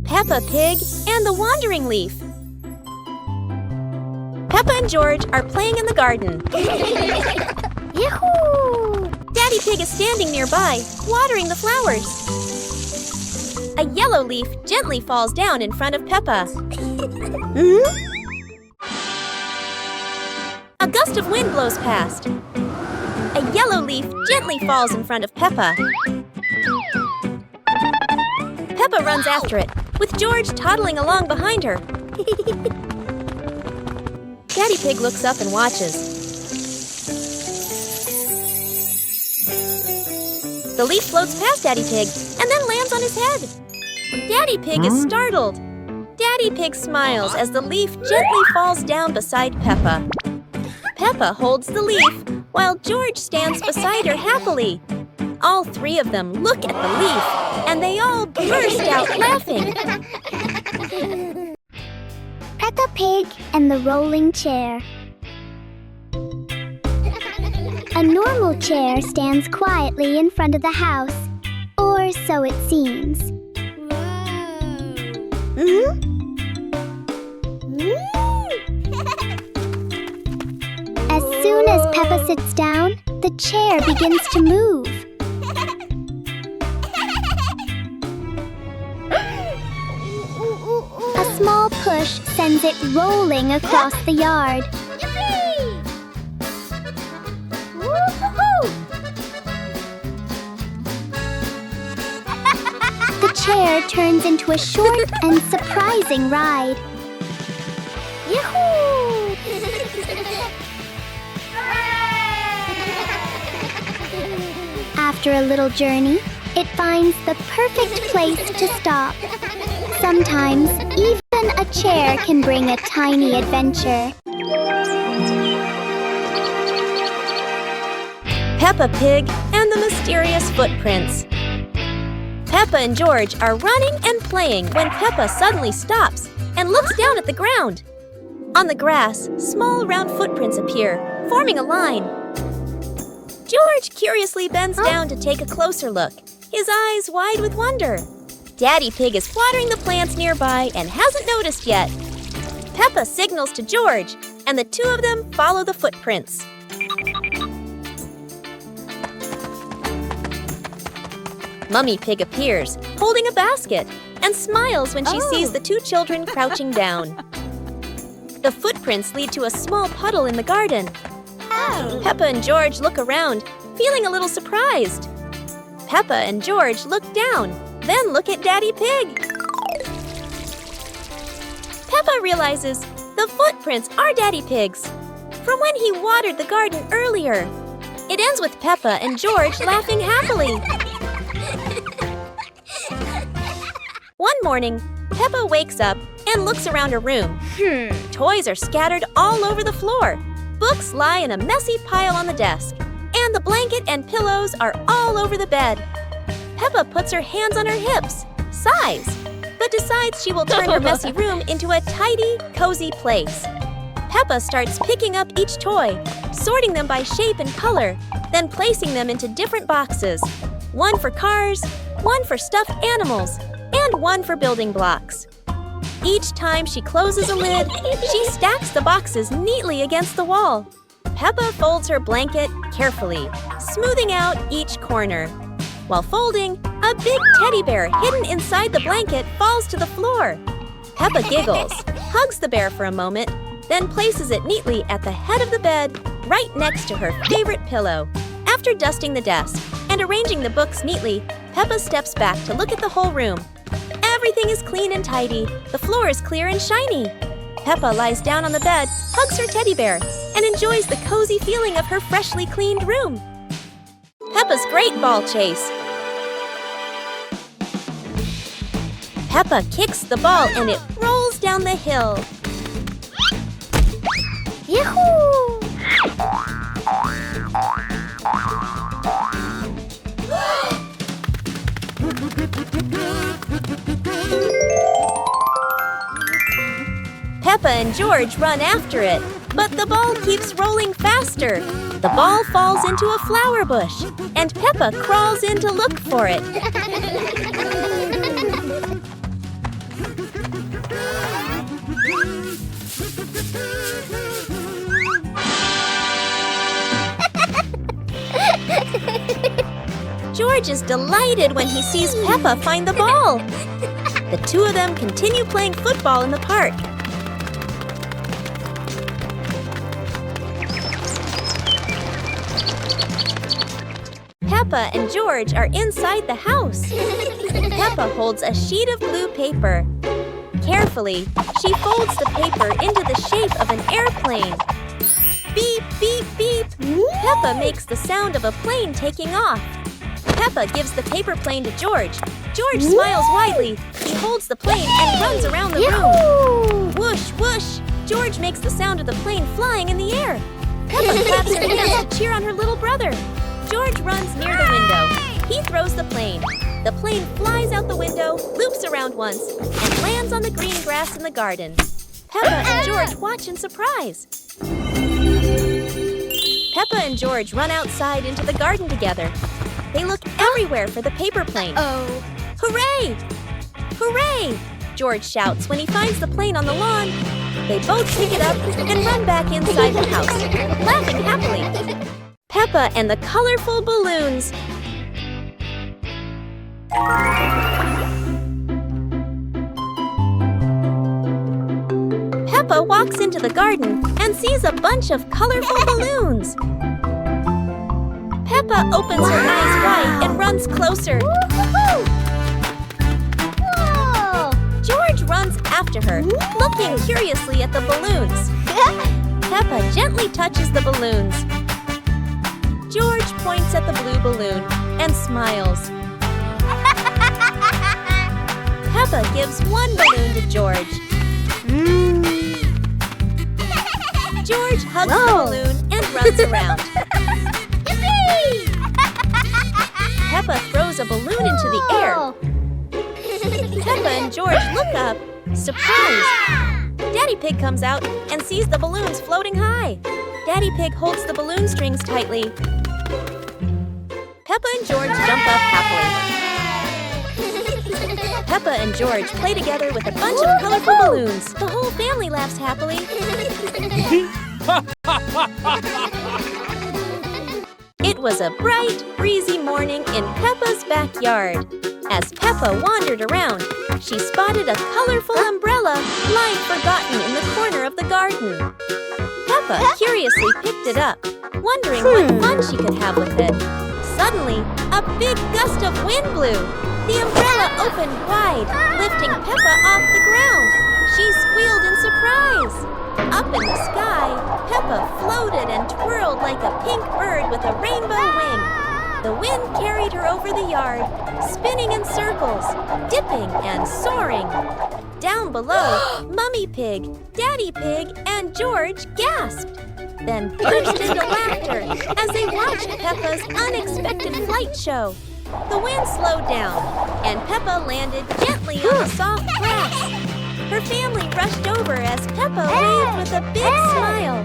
Peppa Pig and the Wandering Leaf. Peppa and George are playing in the garden. Yahoo! Daddy Pig is standing nearby, watering the flowers. A yellow leaf gently falls down in front of Peppa. A gust of wind blows past. A yellow leaf gently falls in front of Peppa. Peppa runs after it, with George toddling along behind her. Daddy Pig looks up and watches. The leaf floats past Daddy Pig and then lands on his head. Daddy Pig is startled. Daddy Pig smiles as the leaf gently falls down beside Peppa. Peppa holds the leaf, while George stands beside her happily. All three of them look at the leaf, and they all burst out laughing. Peppa Pig and the rolling chair. A normal chair stands quietly in front of the house, or so it seems. As soon as Peppa sits down, the chair begins to move. A small push sends it rolling across the yard. The chair turns into a short and surprising ride. Yahoo! After a little journey, it finds the perfect place to stop. Sometimes, even a chair can bring a tiny adventure. Peppa Pig and the Mysterious Footprints. Peppa and George are running and playing when Peppa suddenly stops and looks down at the ground. On the grass, small round footprints appear, forming a line. George curiously bends down to take a closer look, his eyes wide with wonder. Daddy Pig is watering the plants nearby and hasn't noticed yet. Peppa signals to George, and the two of them follow the footprints. Mummy Pig appears, holding a basket, and smiles when she sees the two children crouching down. The footprints lead to a small puddle in the garden. Peppa and George look around, feeling a little surprised. Peppa and George look down, then look at Daddy Pig. Peppa realizes the footprints are Daddy Pig's, from when he watered the garden earlier. It ends with Peppa and George laughing happily. One morning, Peppa wakes up and looks around her room. Toys are scattered all over the floor. Books lie in a messy pile on the desk, and the blanket and pillows are all over the bed. Peppa puts her hands on her hips, sighs, but decides she will turn her messy room into a tidy, cozy place. Peppa starts picking up each toy, sorting them by shape and color, then placing them into different boxes. One for cars, one for stuffed animals, and one for building blocks. Each time she closes a lid, she stacks the boxes neatly against the wall. Peppa folds her blanket carefully, smoothing out each corner. While folding, a big teddy bear hidden inside the blanket falls to the floor. Peppa giggles, hugs the bear for a moment, then places it neatly at the head of the bed, right next to her favorite pillow. After dusting the desk and arranging the books neatly, Peppa steps back to look at the whole room. Everything is clean and tidy. The floor is clear and shiny. Peppa lies down on the bed, hugs her teddy bear, and enjoys the cozy feeling of her freshly cleaned room. Peppa's Great Ball Chase. Peppa kicks the ball and it rolls down the hill. Yahoo! Peppa and George run after it, but the ball keeps rolling faster. The ball falls into a flower bush, and Peppa crawls in to look for it. George is delighted when he sees Peppa find the ball. The two of them continue playing football in the park. Peppa and George are inside the house. Peppa holds a sheet of blue paper. Carefully, she folds the paper into the shape of an airplane. Beep, beep, beep. Peppa makes the sound of a plane taking off. Peppa gives the paper plane to George. George smiles widely. He holds the plane and runs around the room. Whoosh, whoosh. George makes the sound of the plane flying in the air. Peppa claps her hands to cheer on her little brother. George runs near the window. He throws the plane. The plane flies out the window, loops around once, and lands on the green grass in the garden. Peppa and George watch in surprise. Peppa and George run outside into the garden together. They look everywhere for the paper plane. Hooray! Hooray! George shouts when he finds the plane on the lawn. They both pick it up and run back inside the house, laughing happily. Peppa and the colorful balloons. Peppa walks into the garden and sees a bunch of colorful balloons. Peppa opens her eyes wide and runs closer. George runs after her, looking curiously at the balloons. Peppa gently touches the balloons. George points at the blue balloon and smiles. Peppa gives one balloon to George. George hugs the balloon and runs around. Peppa throws a balloon into the air. Peppa and George look up, surprised. Daddy Pig comes out and sees the balloons floating high. Daddy Pig holds the balloon strings tightly. Peppa and George jump up happily. Peppa and George play together with a bunch of colorful balloons. The whole family laughs happily. It was a bright, breezy morning in Peppa's backyard. As Peppa wandered around, she spotted a colorful umbrella lying forgotten in the corner of the garden. Peppa curiously picked it up, wondering what fun she could have with it. Suddenly, a big gust of wind blew. The umbrella opened wide, lifting Peppa off the ground. She squealed in surprise. Up in the sky, Peppa floated and twirled like a pink bird with a rainbow wing. The wind carried her over the yard, spinning in circles, dipping and soaring. Down below, Mummy Pig, Daddy Pig, and George gasped, then burst into laughter as they watched Peppa's unexpected flight show. The wind slowed down, and Peppa landed gently on the soft grass. Her family rushed over as Peppa waved with a big smile.